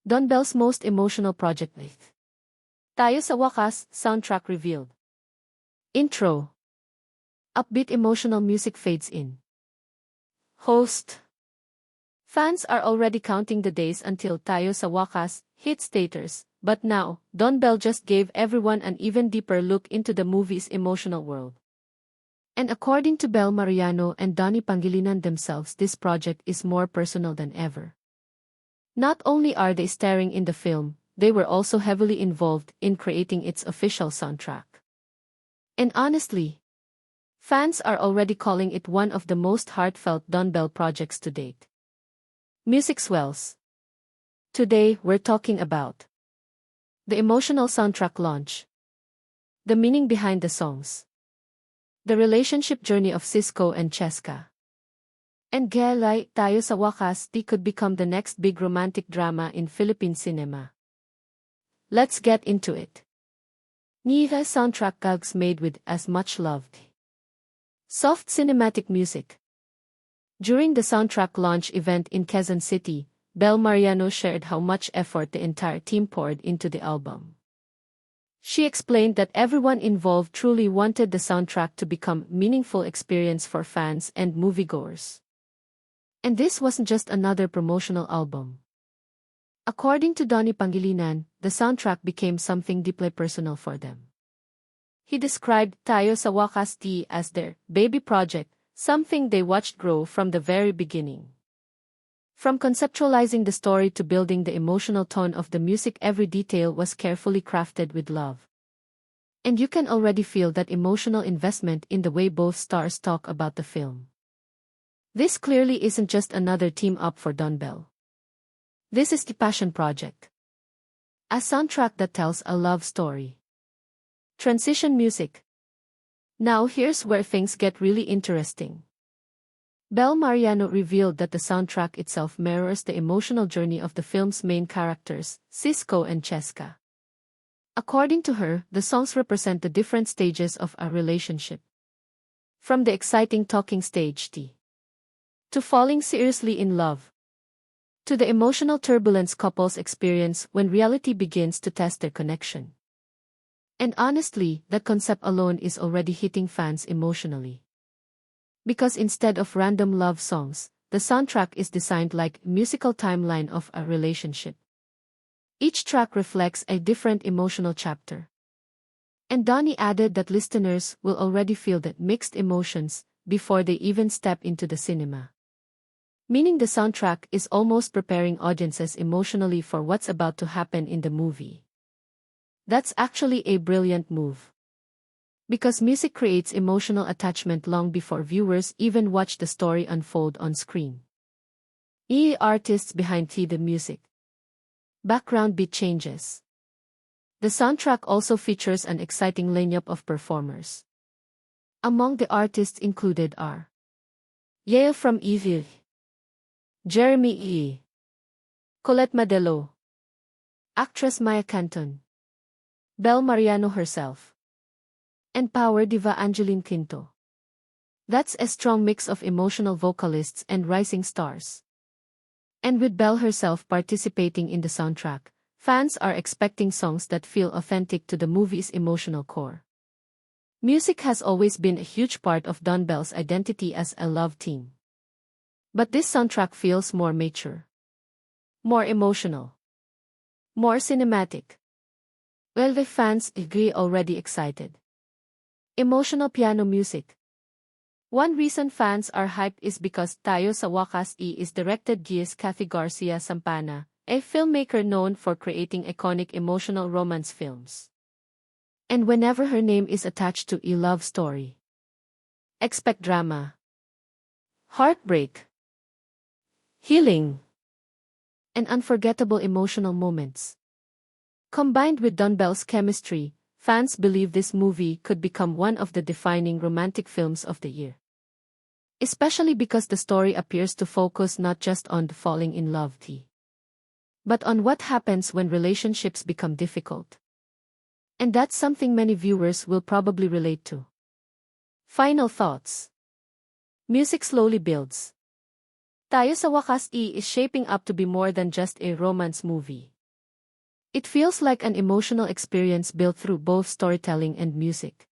DONBELLE'S most emotional project with Tayo Sa Wakas soundtrack revealed. Intro. Upbeat emotional music fades in. Host. Fans are already counting the days until Tayo Sa Wakas hits theaters, but now, DONBELLE just gave everyone an even deeper look into the movie's emotional world. And according to Belle Mariano and Donny Pangilinan themselves, this project is more personal than ever. Not only are they starring in the film, they were also heavily involved in creating its official soundtrack. And honestly, fans are already calling it one of the most heartfelt DONBELLE projects to date. Music swells. Today, we're talking about the emotional soundtrack launch, the meaning behind the songs, the relationship journey of Cisco and Cheska, and Gelay Tayo Sa Wakas could become the next big romantic drama in Philippine cinema. Let's get into it. Niha soundtrack gags made with as much love. Soft cinematic music. During the soundtrack launch event in Quezon City, Belle Mariano shared how much effort the entire team poured into the album. She explained that everyone involved truly wanted the soundtrack to become a meaningful experience for fans and moviegoers. And this wasn't just another promotional album. According to Donny Pangilinan, the soundtrack became something deeply personal for them. He described Tayo Sa Wakas as their baby project, something they watched grow from the very beginning. From conceptualizing the story to building the emotional tone of the music, every detail was carefully crafted with love. And you can already feel that emotional investment in the way both stars talk about the film. This clearly isn't just another team-up for DONBELLE. This is the passion project. A soundtrack that tells a love story. Transition music. Now here's where things get really interesting. Belle Mariano revealed that the soundtrack itself mirrors the emotional journey of the film's main characters, Cisco and Cheska. According to her, the songs represent the different stages of a relationship. From the exciting talking stage to falling seriously in love, to the emotional turbulence couples experience when reality begins to test their connection. And honestly, that concept alone is already hitting fans emotionally. Because instead of random love songs, the soundtrack is designed like a musical timeline of a relationship. Each track reflects a different emotional chapter. And Donny added that listeners will already feel the mixed emotions before they even step into the cinema. Meaning the soundtrack is almost preparing audiences emotionally for what's about to happen in the movie. That's actually a brilliant move. Because music creates emotional attachment long before viewers even watch the story unfold on screen. Artists behind the music. Background beat changes. The soundtrack also features an exciting lineup of performers. Among the artists included are BGYO from Evil, Jeremy E. Colette Madelo, actress Maya Canton, Belle Mariano herself, and power diva Angeline Quinto. That's a strong mix of emotional vocalists and rising stars. And with Belle herself participating in the soundtrack, fans are expecting songs that feel authentic to the movie's emotional core. Music has always been a huge part of DONBELLE'S identity as a love team. But this soundtrack feels more mature, more emotional, more cinematic. Well, the fans agree already excited. Emotional piano music. One reason fans are hyped is because Tayo Sa Wakas is directed by Kathy Garcia Sampana, a filmmaker known for creating iconic emotional romance films. And whenever her name is attached to a love story, expect drama, heartbreak, healing, and unforgettable emotional moments. Combined with DONBELLE'S chemistry, fans believe this movie could become one of the defining romantic films of the year. Especially because the story appears to focus not just on falling in love, but on what happens when relationships become difficult. And that's something many viewers will probably relate to. Final thoughts. Music slowly builds. Tayo Sa Wakas is shaping up to be more than just a romance movie. It feels like an emotional experience built through both storytelling and music.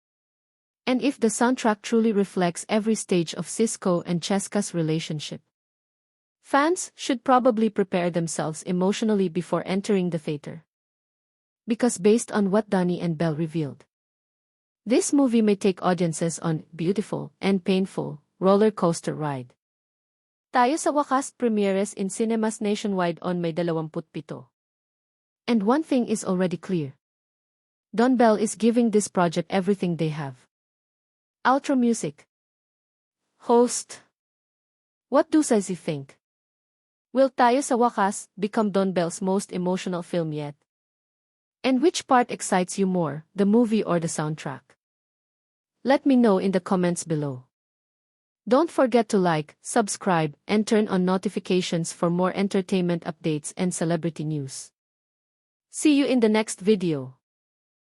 And if the soundtrack truly reflects every stage of Cisco and Cheska's relationship, fans should probably prepare themselves emotionally before entering the theater. Because based on what Donny and Belle revealed, this movie may take audiences on beautiful and painful roller coaster ride. Tayo sa Wakas premieres in cinemas nationwide on May 27. And one thing is already clear. DONBELLE'S is giving this project everything they have. Outro music. Host. What do Sazi think? Will Tayo sa Wakas become DONBELLE'S most emotional film yet? And which part excites you more, the movie or the soundtrack? Let me know in the comments below. Don't forget to like, subscribe, and turn on notifications for more entertainment updates and celebrity news. See you in the next video.